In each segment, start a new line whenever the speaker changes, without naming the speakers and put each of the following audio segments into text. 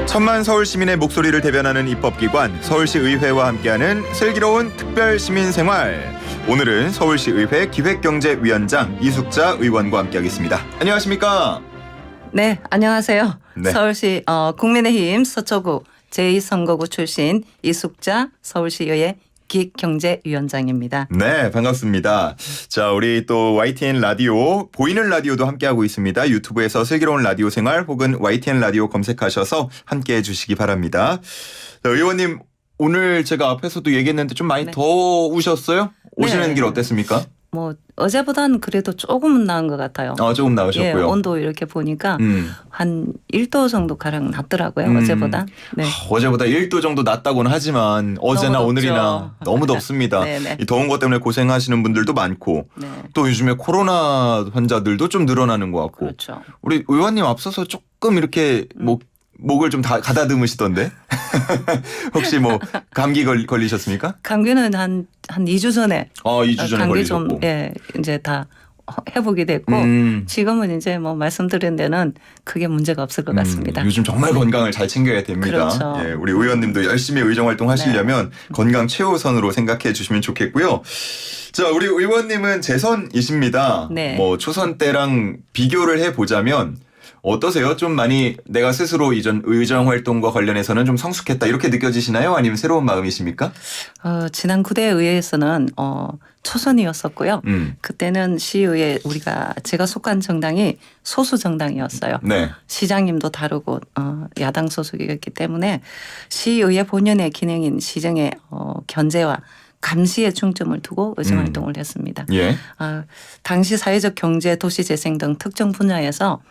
천만 서울 시민의 목소리를 대변하는 입법기관 서울시 의회와 함께하는 슬기로운 특별 시민생활. 오늘은 서울시 의회 기획경제위원장 이숙자 의원과 함께하겠습니다. 안녕하십니까?
네, 안녕하세요.
네.
서울시 국민의힘 서초구 제2선거구 출신 이숙자 서울시의회 기획경제위원장입니다.
네, 반갑습니다. 자, 우리 또 YTN 라디오, 보이는 라디오도 함께하고 있습니다. 유튜브에서 슬기로운 라디오 생활 혹은 YTN 라디오 검색하셔서 함께해 주시기 바랍니다. 자, 의원님, 오늘 제가 앞에서도 얘기했는데 좀 많이
네.
더우셨어요? 오시는
네.
길 어땠습니까?
뭐 어제보다는 그래도 조금은 나은 것 같아요.
조금 나으셨고요.
예, 온도 이렇게 보니까 한 1도 정도 가량 낮더라고요. 어제보다. 네.
어제보다 1도 정도 낮다고는 하지만 어제나
너무 덥죠.
오늘이나 너무 덥습니다.
네네.
이 더운 것 때문에 고생하시는 분들도 많고
네.
또 요즘에 코로나 환자들도 좀 늘어나는 것 같고
그렇죠.
우리 의원님 앞서서 조금 이렇게 목을 좀 다다듬으시던데 혹시 뭐 감기 걸리셨습니까?
감기는 한 2주 전에
2주 전에
감기
걸리셨고.
좀 이제 다 회복이 됐고 지금은 이제 뭐 말씀드린 데는 크게 문제가 없을 것 같습니다.
요즘 정말 건강을 잘 챙겨야 됩니다.
그렇죠.
예, 우리 의원님도 열심히 의정 활동하시려면 건강 최우선으로 생각해 주시면 좋겠고요. 자, 우리 의원님은 재선이십니다.
네.
뭐 초선 때랑 비교를 해 보자면 어떠세요? 좀 많이 내가 스스로 이전 의정 활동과 관련해서는 좀 성숙했다 이렇게 느껴지시나요? 아니면 새로운 마음이십니까?
지난 9대 의회에서는 초선이었었고요. 그때는 시의회 제가 속한 정당이 소수 정당이었어요.
네.
시장님도 다르고 야당 소속이었기 때문에 시의회 본연의 기능인 시정의 견제와 감시에 중점을 두고 의정 활동을 했습니다.
예.
당시 사회적 경제 도시재생 등 특정 분야에서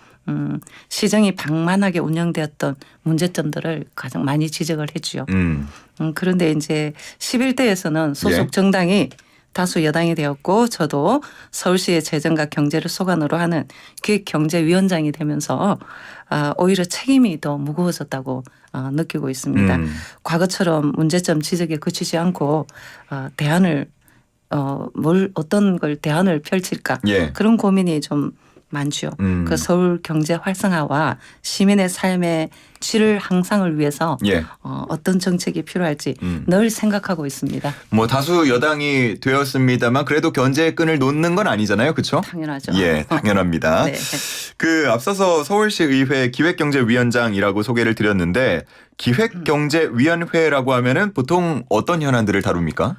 시정이 방만하게 운영되었던 문제점들을 가장 많이 지적을 했죠. 그런데 이제 11대에서는 소속
예.
정당이 다수 여당이 되었고 저도 서울시의 재정과 경제를 소관으로 하는 기획경제위원장이 되면서 오히려 책임이 더 무거워졌다고 느끼고 있습니다. 과거처럼 문제점 지적에 그치지 않고 대안을 어떤 걸 대안을 펼칠까
예.
그런 고민이 좀 많죠. 그 서울 경제 활성화와 시민의 삶의 질 향상을 위해서
예.
어떤 정책이 필요할지 늘 생각하고 있습니다.
뭐 다수 여당이 되었습니다만 그래도 견제의 끈을 놓는 건 아니잖아요. 그렇죠?
당연하죠.
예, 당연합니다.
네.
앞서서 서울시 의회 기획경제위원장이라고 소개를 드렸는데 기획경제위원회라고 하면은 보통 어떤 현안들을 다룹니까?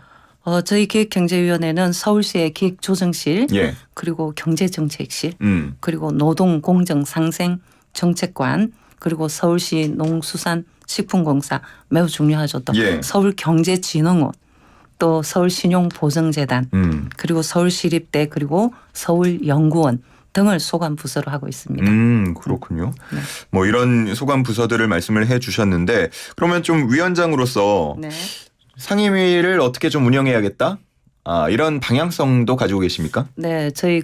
저희 기획경제위원회는 서울시의 기획조정실
예.
그리고 경제정책실 그리고 노동공정상생정책관 그리고 서울시 농수산식품공사 매우 중요하죠. 또
예.
서울경제진흥원 또 서울신용보증재단 그리고 서울시립대 그리고 서울연구원 등을 소관 부서로 하고 있습니다.
그렇군요.
네.
뭐 이런 소관 부서들을 말씀을 해 주셨는데 그러면 좀 위원장으로서
네.
상임위를 어떻게 좀 운영해야겠다? 이런 방향성도 가지고 계십니까?
네, 저희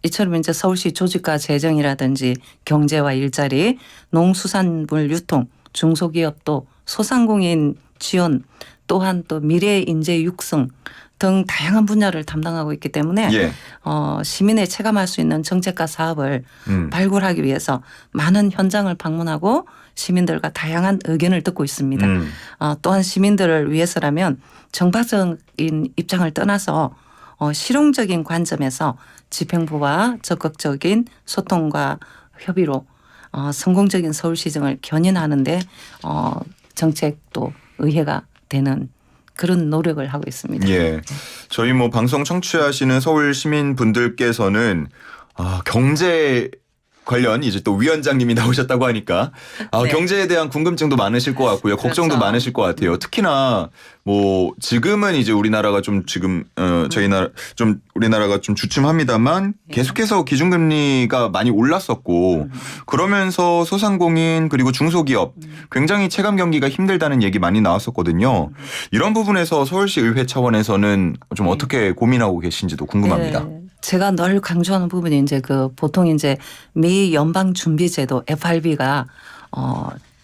이처럼 이제 서울시 조직과 재정이라든지 경제와 일자리, 농수산물 유통, 중소기업도 소상공인 지원 또한 또 미래 인재 육성 등 다양한 분야를 담당하고 있기 때문에
예.
시민의 체감할 수 있는 정책과 사업을 발굴하기 위해서 많은 현장을 방문하고 시민들과 다양한 의견을 듣고 있습니다. 또한 시민들을 위해서라면 정파적인 입장을 떠나서 실용적인 관점에서 집행부와 적극적인 소통과 협의로 성공적인 서울시정을 견인하는데 정책도 의회가 되는 그런 노력을 하고 있습니다.
예. 저희 뭐 방송 청취하시는 서울 시민분들께서는 경제 관련 이제 또 위원장님이 나오셨다고 하니까
네.
경제에 대한 궁금증도 많으실 것 같고요. 걱정도
그렇죠.
많으실 것 같아요. 특히나 뭐 지금은 이제 우리나라가 좀 지금 우리나라가 좀 주춤합니다만 계속해서 기준금리가 많이 올랐었고 그러면서 소상공인 그리고 중소기업 굉장히 체감 경기가 힘들다는 얘기 많이 나왔었거든요. 이런 부분에서 서울시 의회 차원에서는 좀 어떻게 고민하고 계신지도 궁금합니다.
네. 제가 늘 강조하는 부분이 이제 보통 이제 미 연방 준비제도 FRB가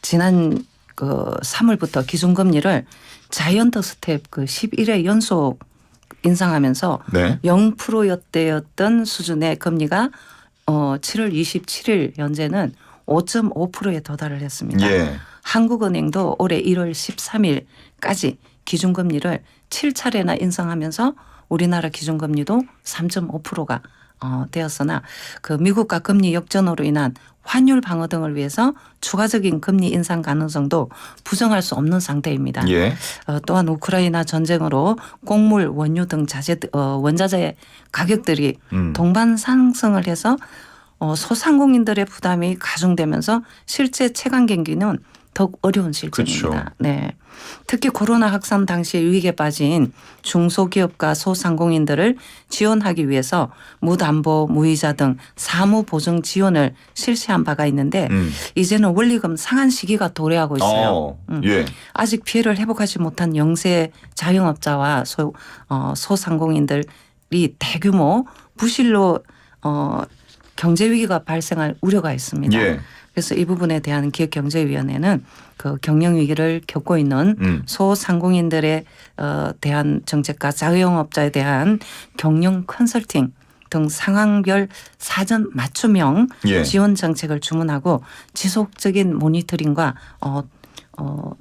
지난 3월부터 기준금리를 자이언트 스텝 11회 연속 인상하면서
네.
0%였던 수준의 금리가 7월 27일 현재는 5.5%에 도달을 했습니다.
예.
한국은행도 올해 1월 13일까지 기준금리를 7차례나 인상하면서 우리나라 기준금리도 3.5%가 되었으나 그 미국과 금리 역전으로 인한 환율 방어 등을 위해서 추가적인 금리 인상 가능성도 부정할 수 없는 상태입니다.
예.
또한 우크라이나 전쟁으로 곡물, 원유 등 원자재 가격들이 동반 상승을 해서 소상공인들의 부담이 가중되면서 실제 체감 경기는 더욱 어려운 실정입니다.
그렇죠.
네. 특히 코로나 확산 당시에 위기에 빠진 중소기업과 소상공인들을 지원하기 위해서 무담보, 무이자 등 사무보증 지원을 실시한 바가 있는데 이제는 원리금 상한 시기가 도래하고 있어요.
예.
아직 피해를 회복하지 못한 영세 자영업자와 소상공인들이 대규모 부실로 경제 위기가 발생할 우려가 있습니다.
예.
그래서 이 부분에 대한 기획경제위원회는 그 경영 위기를 겪고 있는 소상공인들에 대한 정책과 자영업자에 대한 경영 컨설팅 등 상황별 사전 맞춤형
예.
지원 정책을 주문하고 지속적인 모니터링과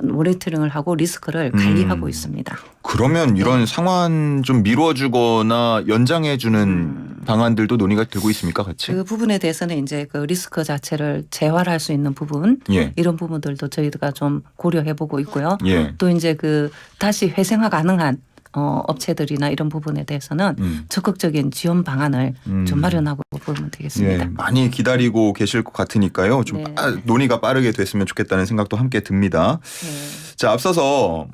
모니터링을 하고 리스크를 관리하고 있습니다.
그러면 이런 상환 좀 미뤄주거나 연장해주는 방안들도 논의가 되고 있습니까, 같이?
그 부분에 대해서는 이제 그 리스크 자체를 재활할 수 있는 부분
예.
이런 부분들도 저희가 좀 고려해보고 있고요.
예.
또 이제 그 다시 회생화 가능한 업체들이나 이런 부분에 대해서는 적극적인 지원 방안을 좀 마련하고 보면 되겠습니다.
예, 많이 기다리고 계실 것 같으니까요. 좀
네.
논의가 빠르게 됐으면 좋겠다는 생각도 함께 듭니다.
네.
자, 앞서서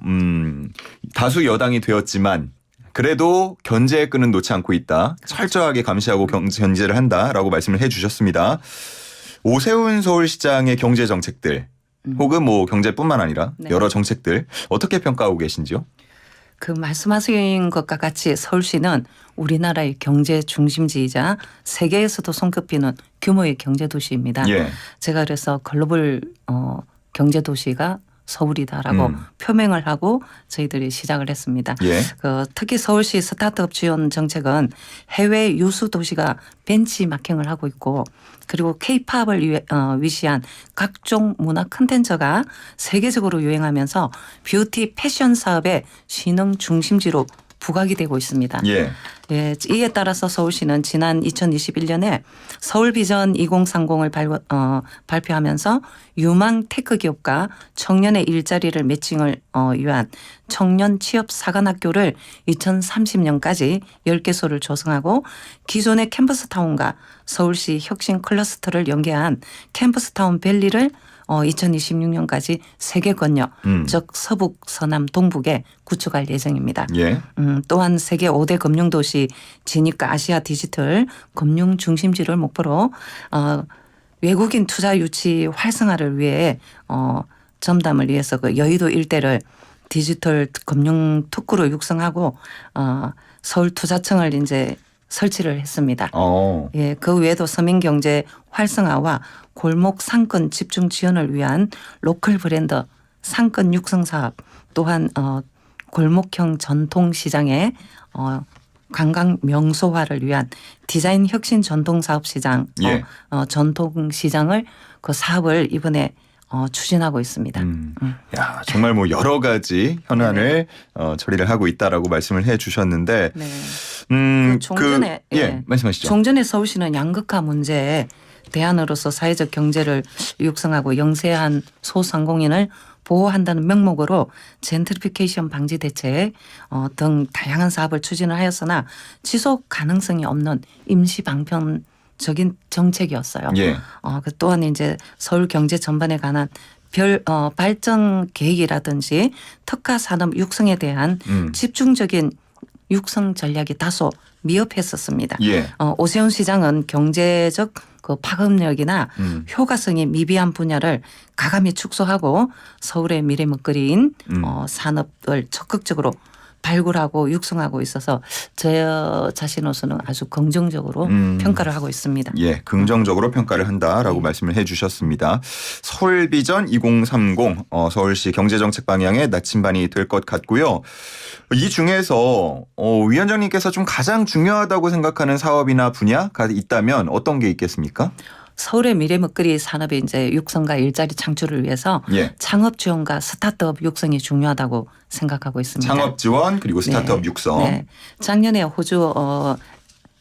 다수 여당이 되었지만 그래도 견제의 끈은 놓지 않고 있다. 철저하게 감시하고 견제를 한다라고 말씀을 해 주셨습니다. 오세훈 서울시장의 경제 정책들 혹은 뭐 경제뿐만 아니라
네.
여러 정책들 어떻게 평가하고 계신지요?
그 말씀하신 것과 같이 서울시는 우리나라의 경제 중심지이자 세계에서도 손꼽히는 규모의 경제 도시입니다.
예.
제가 그래서 글로벌 경제 도시가 서울이다라고 표명을 하고 저희들이 시작을 했습니다.
예.
그 특히 서울시 스타트업 지원 정책은 해외 유수 도시가 벤치마킹을 하고 있고 그리고 K-팝을 위시한 각종 문화 콘텐츠가 세계적으로 유행하면서 뷰티 패션 사업의 신흥 중심지로 부각이 되고 있습니다.
예.
예, 이에 따라서 서울시는 지난 2021년에 서울비전 2030을 발표하면서 유망 테크 기업과 청년의 일자리를 매칭을 위한 청년 취업 사관학교를 2030년까지 10개소를 조성하고 기존의 캠퍼스타운과 서울시 혁신 클러스터를 연계한 캠퍼스타운 밸리를 2026년까지 3개건요. 즉 서북, 서남, 동북에 구축할 예정입니다.
예.
또한 세계 5대 금융도시 지니까 아시아 디지털 금융 중심지를 목표로 외국인 투자 유치 활성화를 위해 전담을 위해서 그 여의도 일대를 디지털 금융 특구로 육성하고 서울투자청을 이제 설치를 했습니다. 예, 그 외에도 서민 경제 활성화와 골목 상권 집중 지원을 위한 로컬 브랜드 상권 육성 사업 또한 골목형 전통 시장의 관광 명소화를 위한 디자인 혁신 전통 사업 시장
예.
전통 시장을 그 사업을 이번에 추진하고 있습니다.
야, 정말 뭐 여러 가지 현안을 처리를 하고 있다라고 말씀을 해 주셨는데
네. 종전에
말씀하시죠.
종전에 서울시는 양극화 문제에 대안으로서 사회적 경제를 육성하고 영세한 소상공인을 보호한다는 명목으로 젠트리피케이션 방지 대책 등 다양한 사업을 추진을 하였으나 지속 가능성이 없는 임시 방편적인 정책이었어요.
예.
또한 이제 서울 경제 전반에 관한 발전 계획이라든지 특화 산업 육성에 대한 집중적인 육성 전략이 다소 미흡했었습니다.
예.
오세훈 시장은 경제적 그 파급력이나 효과성이 미비한 분야를 가감히 축소하고 서울의 미래 먹거리인 산업을 적극적으로 발굴하고 육성하고 있어서 저 자신으로서는 아주 긍정적으로 평가를 하고 있습니다.
예, 긍정적으로 평가를 한다라고 말씀을 해 주셨습니다. 서울비전 2030 서울시 경제정책 방향의 나침반이 될 것 같고요. 이 중에서 위원장님께서 좀 가장 중요하다고 생각하는 사업이나 분야가 있다면 어떤 게 있겠습니까?
서울의 미래 먹거리 산업의 이제 육성과 일자리 창출을 위해서
예.
창업 지원과 스타트업 육성이 중요하다고 생각하고 있습니다.
창업 지원 그리고 스타트업
네.
육성.
네. 작년에 호주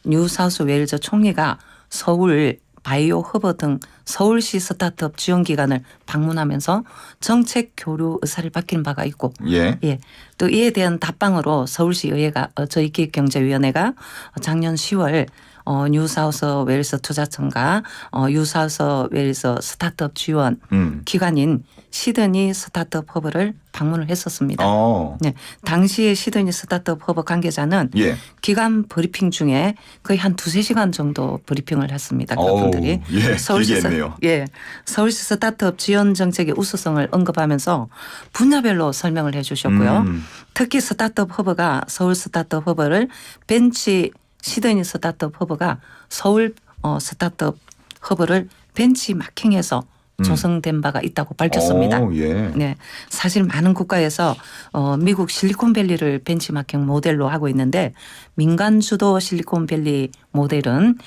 뉴사우스 웨일즈 총리가 서울 바이오 허브 등 서울시 스타트업 지원 기관을 방문하면서 정책 교류 의사를 밝힌 바가 있고
예.
예. 또 이에 대한 답방으로 서울시 의회가 저희 기획경제위원회가 작년 10월 뉴사우스 웨일스 투자청과 뉴사우스 웨일스 스타트업 지원 기관인 시드니 스타트업 허브를 방문을 했었습니다. 네, 당시에 시드니 스타트업 허브 관계자는
예. 기간
브리핑 중에 거의 한 2-3시간 정도 브리핑을 했습니다. 그분들이
예, 길게 했네요.
예, 서울시 스타트업 지원 정책의 우수성을 언급하면서 분야별로 설명을 해주셨고요. 특히 스타트업 허브가 서울 스타트업 허브를 시드니 스타트업 허브가 서울 스타트업 허브를 벤치마킹해서 조성된 바가 있다고 밝혔습니다.
예.
네, 사실 많은 국가에서 미국 실리콘밸리를 벤치마킹 모델로 하고 있는데 민간 주도 실리콘밸리 모델은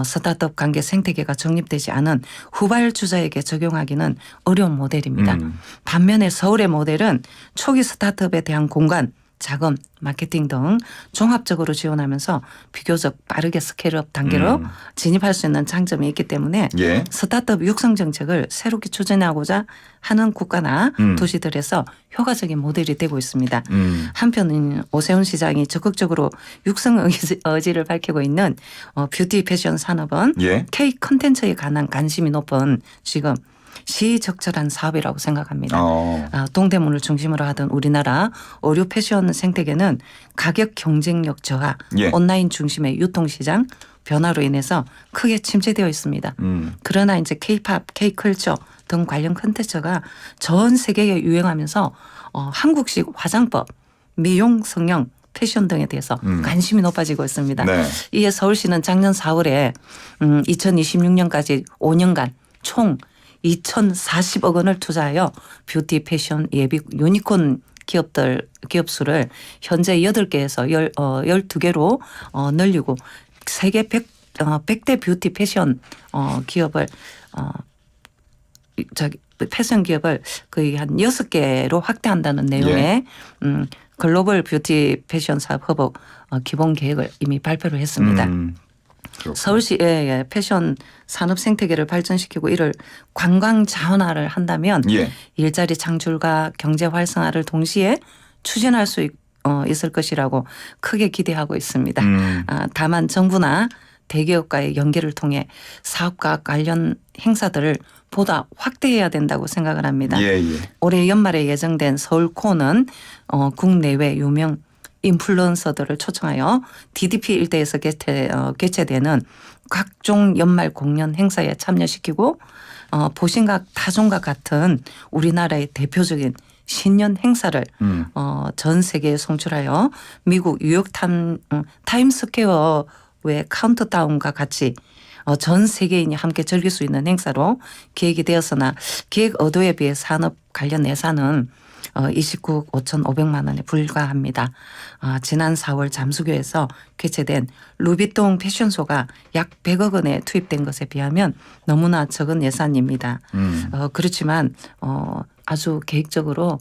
스타트업 관계 생태계가 정립되지 않은 후발주자에게 적용하기는 어려운 모델입니다. 반면에 서울의 모델은 초기 스타트업에 대한 공간, 자금, 마케팅 등 종합적으로 지원하면서 비교적 빠르게 스케일업 단계로 진입할 수 있는 장점이 있기 때문에
예.
스타트업 육성 정책을 새롭게 추진하고자 하는 국가나 도시들에서 효과적인 모델이 되고 있습니다. 한편 오세훈 시장이 적극적으로 육성 의지를 밝히고 있는 뷰티 패션 산업은
예.
K 컨텐츠에 관한 관심이 높은 지금 시적절한 사업이라고 생각합니다. 동대문을 중심으로 하던 우리나라 의류 패션 생태계는 가격 경쟁력 저하,
예.
온라인 중심의 유통시장 변화로 인해서 크게 침체되어 있습니다. 그러나 이제 K-팝, K-컬처 등 관련 콘텐츠가 전 세계에 유행하면서 한국식 화장법, 미용, 성형, 패션 등에 대해서 관심이 높아지고 있습니다.
네.
이에 서울시는 작년 4월에 2026년까지 5년간 총 2,040억 원을 투자하여 뷰티 패션 예비 유니콘 기업 수를 현재 8개에서 12개로 늘리고 세계 100대 뷰티 패션 기업을 패션 기업을 거의 한 6개로 확대한다는 내용의 글로벌 뷰티 패션 사업 허브 기본 계획을 이미 발표를 했습니다. 서울시의 패션 산업 생태계를 발전시키고 이를 관광 자원화를 한다면
예.
일자리 창출과 경제 활성화를 동시에 추진할 수 있을 것이라고 크게 기대하고 있습니다. 다만 정부나 대기업과의 연계를 통해 사업과 관련 행사들을 보다 확대해야 된다고 생각을 합니다.
예.
올해 연말에 예정된 서울코는 국내외 유명 인플루언서들을 초청하여 DDP 일대에서 개최되는 각종 연말 공연 행사에 참여시키고 보신각 타종과 같은 우리나라의 대표적인 신년 행사를 전 세계에 송출하여 미국 뉴욕 타임스퀘어의 카운트다운과 같이 전 세계인이 함께 즐길 수 있는 행사로 계획이 되었으나 계획 의도에 비해 산업 관련 예산은 29억 5,500만 원에 불과합니다. 지난 4월 잠수교에서 개최된 루비통 패션쇼가 약 100억 원에 투입된 것에 비하면 너무나 적은 예산입니다. 그렇지만 아주 계획적으로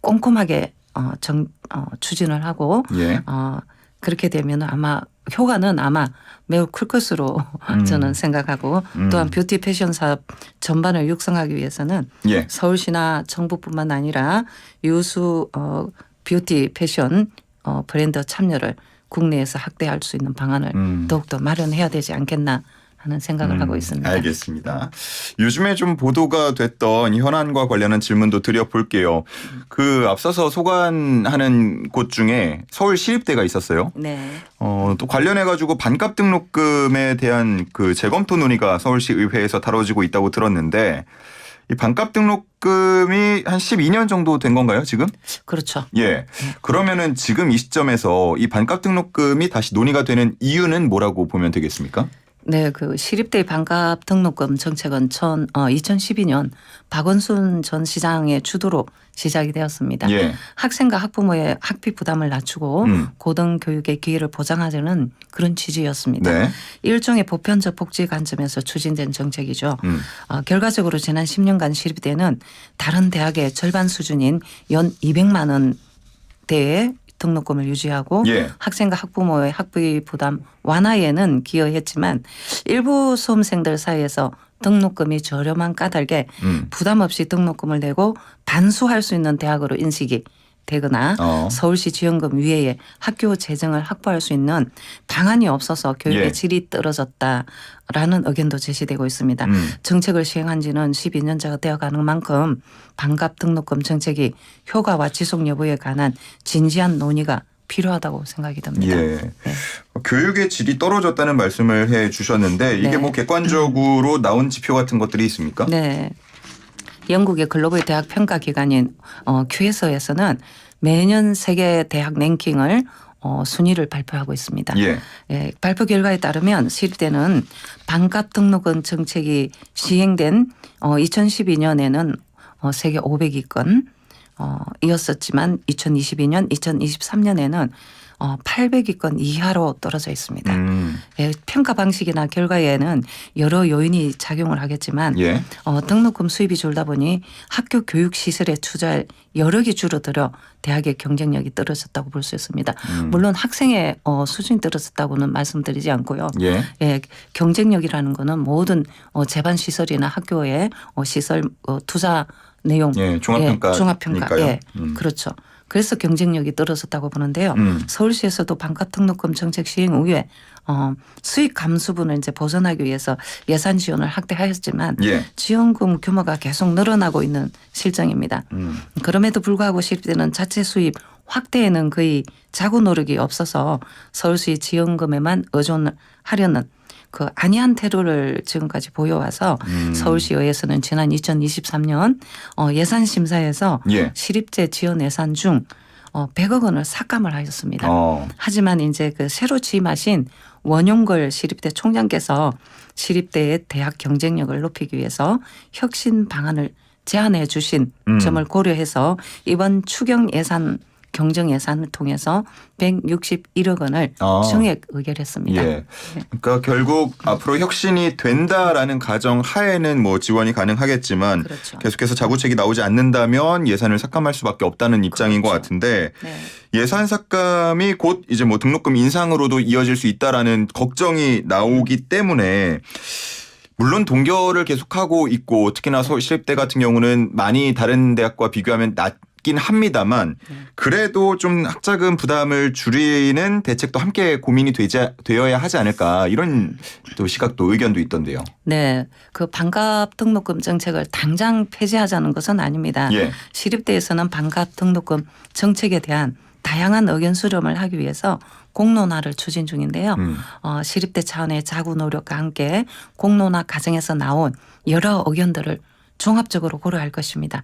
꼼꼼하게 추진을 하고
예.
그렇게 되면 아마 효과는 아마 매우 클 것으로 저는 생각하고 또한 뷰티 패션 사업 전반을 육성하기 위해서는
예.
서울시나 정부뿐만 아니라 유수 뷰티 패션 브랜드 참여를 국내에서 확대할 수 있는 방안을 더욱더 마련해야 되지 않겠나 하는 생각을 하고 있습니다.
알겠습니다. 요즘에 좀 보도가 됐던 현안과 관련한 질문도 드려볼게요. 앞서서 소관하는 곳 중에 서울시립대가 있었어요.
네.
또 관련해가지고 반값 등록금에 대한 재검토 논의가 서울시 의회에서 다뤄지고 있다고 들었는데 이 반값 등록금이 한 12년 정도 된 건가요, 지금?
그렇죠.
예. 그러면은 지금 이 시점에서 이 반값 등록금이 다시 논의가 되는 이유는 뭐라고 보면 되겠습니까?
네, 그 시립대 반값 등록금 정책은 2012년 박원순 전 시장의 주도로 시작이 되었습니다.
예.
학생과 학부모의 학비 부담을 낮추고
음.
고등교육의 기회를 보장하자는 그런 취지였습니다.
네.
일종의 보편적 복지 관점에서 추진된 정책이죠. 결과적으로 지난 10년간 시립대는 다른 대학의 절반 수준인 연 200만 원대의 등록금을 유지하고
예.
학생과 학부모의 학비 부담 완화에는 기여했지만 일부 수험생들 사이에서 등록금이 저렴한 까닭에 부담 없이 등록금을 내고 반수할 수 있는 대학으로 인식이 되거나 서울시 지원금 이외에 학교 재정을 확보할 수 있는 방안이 없어서 교육의
예.
질이 떨어졌다라는 의견도 제시되고 있습니다. 정책을 시행한 지는 12년째가 되어가는 만큼 반값 등록금 정책이 효과와 지속 여부에 관한 진지한 논의가 필요하다고 생각이 듭니다.
예.
네.
교육의 질이 떨어졌다는 말씀을 해 주셨는데 이게
네.
뭐 객관적으로 나온 지표 같은 것들이 있습니까?
네. 영국의 글로벌 대학 평가 기관인 QS에서는 매년 세계 대학 랭킹을 순위를 발표하고 있습니다.
예.
예, 발표 결과에 따르면 시립대는 반값 등록금 정책이 시행된 2012년에는 세계 500위권 이었었지만 2022년, 2023년에는 800위권 이하로 떨어져 있습니다. 예, 평가 방식이나 결과에는 여러 요인이 작용을 하겠지만
예.
등록금 수입이 줄다 보니 학교 교육 시설에 투자할 여력이 줄어들어 대학의 경쟁력이 떨어졌다고 볼 수 있습니다. 물론 학생의 수준이 떨어졌다고는 말씀드리지 않고요.
예.
예, 경쟁력이라는 거는 모든 재반 시설이나 학교의 시설 투자 내용,
예, 종합평가.
종합평가, 예, 그렇죠. 그래서 경쟁력이 떨어졌다고 보는데요. 서울시에서도 반값 등록금 정책 시행 후에 수익 감수분을 이제 보전하기 위해서 예산 지원을 확대하였지만
예.
지원금 규모가 계속 늘어나고 있는 실정입니다. 그럼에도 불구하고 시립대는 자체 수입 확대에는 거의 자구 노력이 없어서 서울시 지원금에만 의존하려는 그 안이한 태도를 지금까지 보여와서 서울시의회에서는 지난 2023년 예산 심사에서
예.
시립대 지원 예산 중 100억 원을 삭감을 하였습니다. 하지만 이제 그 새로 취임하신 원용걸 시립대 총장께서 시립대의 대학 경쟁력을 높이기 위해서 혁신 방안을 제안해 주신 점을 고려해서 이번 추경 예산 경정 예산을 통해서 161억 원을 증액 의결했습니다.
예. 그러니까 결국 앞으로 혁신이 된다라는 가정 하에는 뭐 지원이 가능하겠지만
그렇죠.
계속해서 자구책이 나오지 않는다면 예산을 삭감할 수밖에 없다는 입장인 것
그렇죠.
같은데
네.
예산 삭감이 곧 이제 뭐 등록금 인상으로도 이어질 수 있다라는 걱정이 나오기 때문에 물론 동결을 계속하고 있고 특히나 서울시립대 같은 경우는 많이 다른 대학과 비교하면 낮긴 합니다만 그래도 좀 학자금 부담을 줄이는 대책도 함께 고민이 되어야 하지 않을까 이런 또 시각도 의견도 있던데요.
네, 그 반값 등록금 정책을 당장 폐지하자는 것은 아닙니다.
예.
시립대에서는 반값 등록금 정책에 대한 다양한 의견 수렴을 하기 위해서 공론화를 추진 중인데요. 시립대 차원의 자구 노력과 함께 공론화 과정에서 나온 여러 의견들을 종합적으로 고려할 것입니다.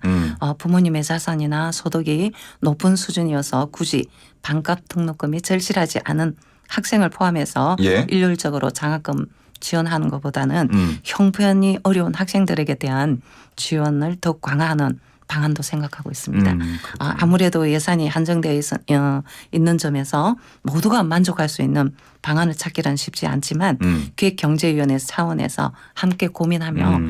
부모님의 자산이나 소득이 높은 수준이어서 굳이 반값 등록금이 절실하지 않은 학생을 포함해서
예.
일률적으로 장학금 지원하는 것보다는 형편이 어려운 학생들에게 대한 지원을 더욱 강화하는 방안도 생각하고 있습니다. 아무래도 예산이 한정되어 있는 점에서 모두가 만족할 수 있는 방안을 찾기란 쉽지 않지만 기획경제위원회 차원에서 함께 고민하며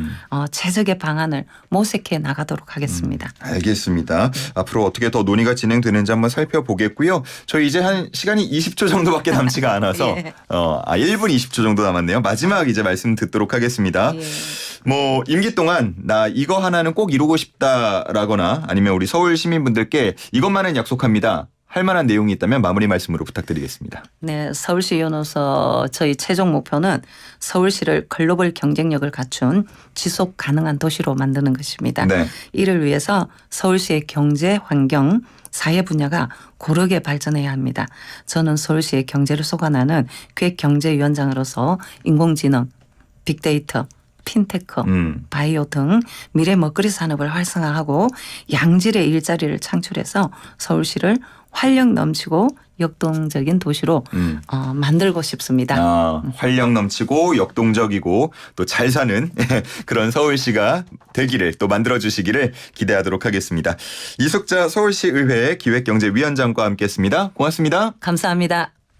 최적의 방안을 모색해 나가도록 하겠습니다.
알겠습니다. 앞으로 어떻게 더 논의가 진행되는지 한번 살펴보겠고요. 저희 이제 한 시간이 20초 정도밖에 남지가 않아서
예.
1분 20초 정도 남았네요. 마지막 이제 말씀 듣도록 하겠습니다.
예.
뭐 임기 동안 나 이거 하나는 꼭 이루고 싶다라거나 아니면 우리 서울 시민분들께 이것만은 약속합니다. 할 만한 내용이 있다면 마무리 말씀으로 부탁드리겠습니다.
네, 서울시의원으로서 저희 최종 목표는 서울시를 글로벌 경쟁력을 갖춘 지속 가능한 도시로 만드는 것입니다.
네.
이를 위해서 서울시의 경제, 환경, 사회 분야가 고르게 발전해야 합니다. 저는 서울시의 경제를 속아나는 기획경제위원장으로서 인공지능, 빅데이터, 핀테크, 바이오 등 미래 먹거리 산업을 활성화하고 양질의 일자리를 창출해서 서울시를 활력 넘치고 역동적인 도시로 만들고 싶습니다.
활력 넘치고 역동적이고 또 잘 사는 그런 서울시가 되기를 또 만들어주시기를 기대하도록 하겠습니다. 이숙자 서울시의회 기획경제위원장과 함께했습니다. 고맙습니다.
감사합니다.